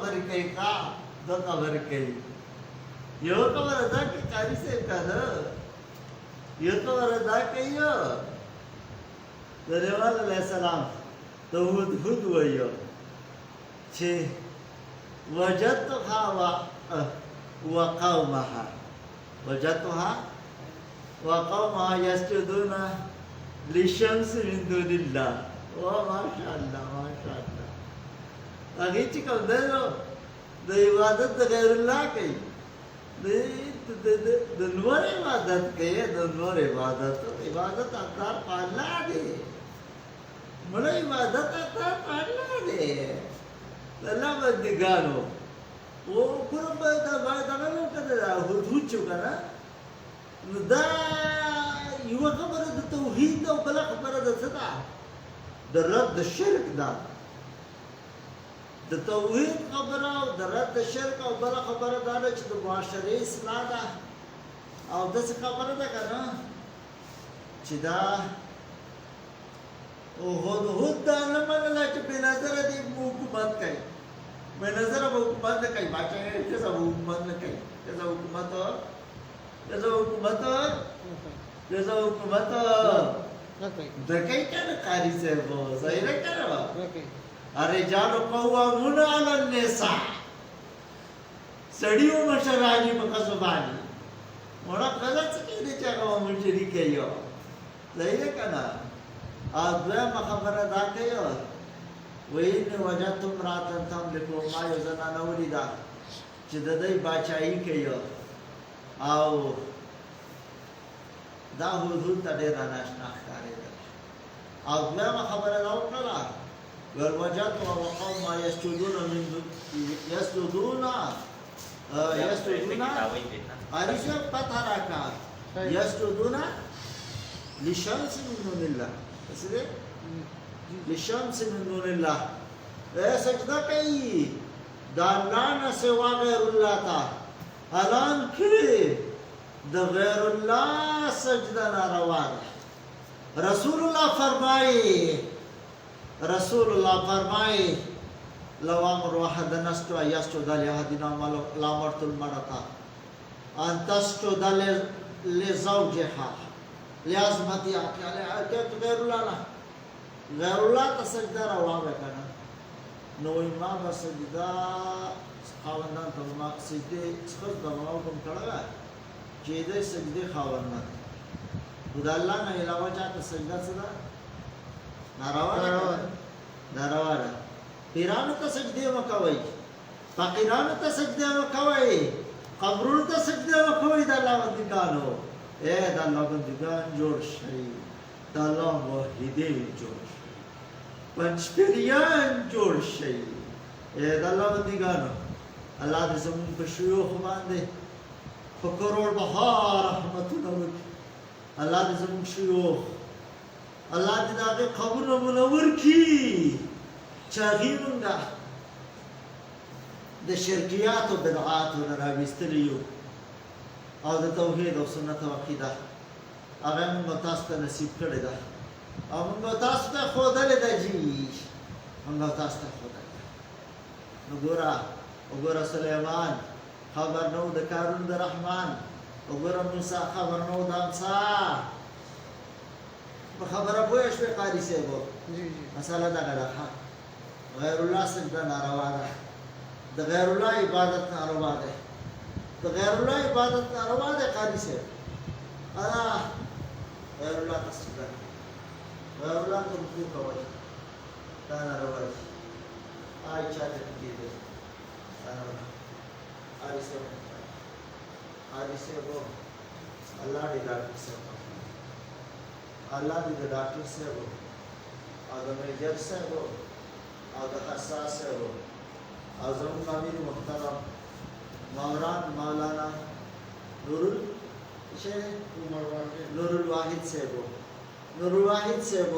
خبرې کوي کا دو خبرې کوي یو خبره دا کې قاری صاحب کنه یو خبره دا کوي سليمان علیه السلام ته هود وایو چې وجدتها وقومها وقومها يسجدون للشمس من دون الله ما شاء الله ما شاء الله هغه چې کوم د عبادت د غیر الله کوي د نور عبادت کوي د نور عبادت اکثر الله دی مړ عبادت اکثر الله دی الله بندګانو او کوم به دا نو کده حدود چو کنه نو دا یو خبره د توحید او بل خبره د صدا د رد شرک دا د توحید خبره او د رد شرک او بل خبره دا چې د معاشري اصلاح ده او د څه خبره ده کنه چې دا او هود دا نه منل چې په نظر دی حکومت کوي په نظر حکومت نه کوي باچا چې سب حکومت نه کوي چې حکومت د کوي کنه قاری صاحب صحیح نه کړو الرجال قوامون علی النساء سړیو مشرانی په کسبانی موږ کله چې دې چې هغه مشري کوي صحیح نه کنه اځه خبره دا کوي وین وجدتم راتن تملکو ما یو زنانه ولیدا چې د دې بچای کوي او دا حضور ته ډیر ناشنا ښکارېده او بیا خبره دا وکړه والوجدت وقوم ما يسجدون عارفه پتہ راکا يسجدون للشمس من دون الله اسره للشمس من دون الله سجده کوي دا الله نه سوا غیر الله تا حالان کې د غیر الله سجده ناروا ده رسول الله فرمایي لو امر واحد نستو يسجد لاحدنا لا امرت المرأة ان تسجد لزوجها لعظمتها غير الله تسجد روا وکړه نو امام سجدا خاوندان ته ما سجده څخه د کوم کړه چې دې سجده خاوندان خدای الله نه علاوه چاته سجده سره ناروا ده پیرانو ته سجده وکوي فقیرانو ته سجده وکوي قبرونو ته سجده وکوي د الله بندګانو د الله بندګان جوړ شي د الله موحدین جوړ شي پنځپیریان جوړ شي د الله بندګانو الله دې زموږ په شيوخ باندې په کروڑ بهار رحمتونه وکړي الله دې زموږ شيوخ الله دې دغه قبر منور کړي چې هغه مونږه د شرکیات او بدعات نه راوستلی یو او د توحید او سنت او عقیده هغه موږ تاسو ته نصیب کړی ده او موږ تاسو ته خودلې ده جی موږ تاسو ته خودلې وګوره سليمان خبر نو د کارون د رحمان وګوره موسی خبر نو د امسا په خبره پوه شوې قاری صاحب مساله دا غواړه غیر الله سجده ناروا ده د غیر الله عبادت ناروا ده د غیر الله عبادت ناروا ده قاری صاحب غیر الله سجده غیر الله ته رکوع کوي دا ناروا ده آی چاته کېږي قاری صاحب الله دې ډاکټر صاحب الله دې ډاکټر صاحب او د میجر صاحب او د حساس صاحب او زموږ امیر محترم مولانا نور الواحد صاحب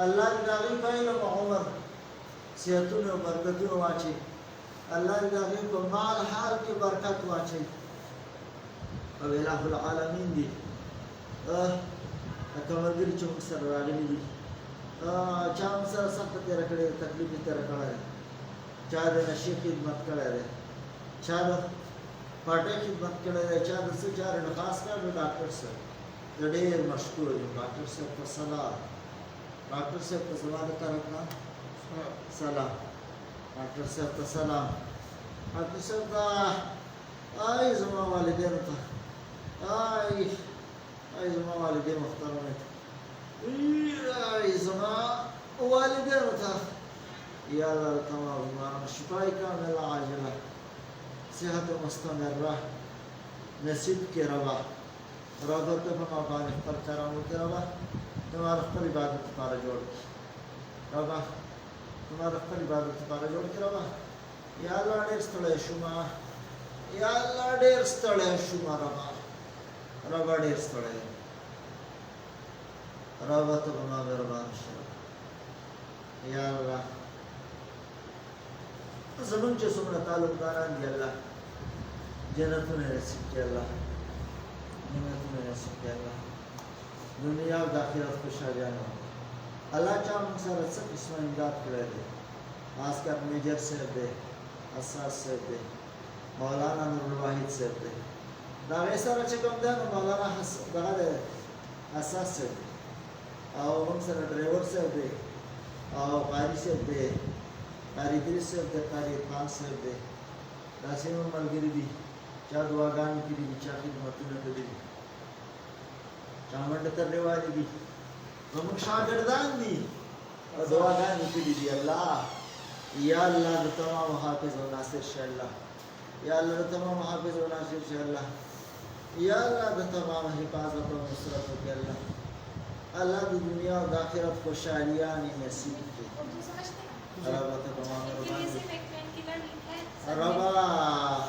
الله دې هغه په علم او عمر صحتونه او برکتونه واچي الله دې هغه په مال حال کې برکت واچي او الہ العالمین دې کمرګری چې موږ سره راغلي دي چا موږ سره سخت تیر کړی تکلیف تیر کړی چا د نشي خدمت کړی دی، چا د پاټۍ خدمت کړی دی، چا د څه چارې نه خاص کار د ډاکټر صاحب د ډېر مشکور یم. ډاکټر صاحب ته سلام، ډاکټر صاحب ته زما د طرف نه سلام، ډاکټر صاحب ته سلام، ډاکټر صاحب ته آی زما والدینو ته آی زما والدین محترمې ته آی زما والدینو ته یا الله تمام بیمارانو شفای کامله عاجله صحت مستمره نصیب کې روا رابطه په ما باندې خپل کرامو کې روا تمہارا خپل عبادت لپاره جوړ کړي روا تمہارا خپل عبادت لپاره جوړ کړي روا یا الله ډېر ستړی شوم یا الله ډېر ستړی شوم روا ډېر ستړی روا ته په ما مهربان شه یا الله زمون چې څومره تعلقداران دي الله جنتونه نصیب کړي الله نعمتونه نصیب کړي الله دنیا او د آخرت خوشحالیانه الله چا موږ سره څه قسمه امداد کړی دی خاص کر میجر صاحب دی اساس صاحب دی مولانا نورالواحد صاحب دی د هغې سره چې کوم دی نو مولانا دغه دی اساس صاحب دی او موږ سره ډرایور صاحب دی او قاري صاحب دی قاری ادریس صاحب دی قاری اطمان صاحب دی داسې نور ملګري دي چا دعاګانې کړي دي چا خدمتونه کړي دي چا منډه ترلې والي دي زموږ شاګردان دي او دعاګانې کړي دي الله یا الله د تمام حافظ او ناصر شه الله یا الله د تمام حافظ او ناصر شه الله یا الله د تمام حفاظت او نصرت وکړي الله الله د دنیا او د آخرت خوشحالیانې نصیب کړي ربا ته په ما مهرباني ربا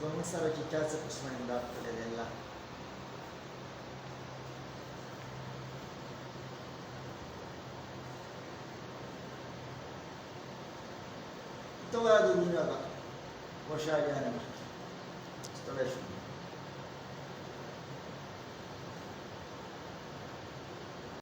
زموږ سره چې چا څه قسمه امداد کړی دی الله ته وایه د دنیا ده خوشحالیانې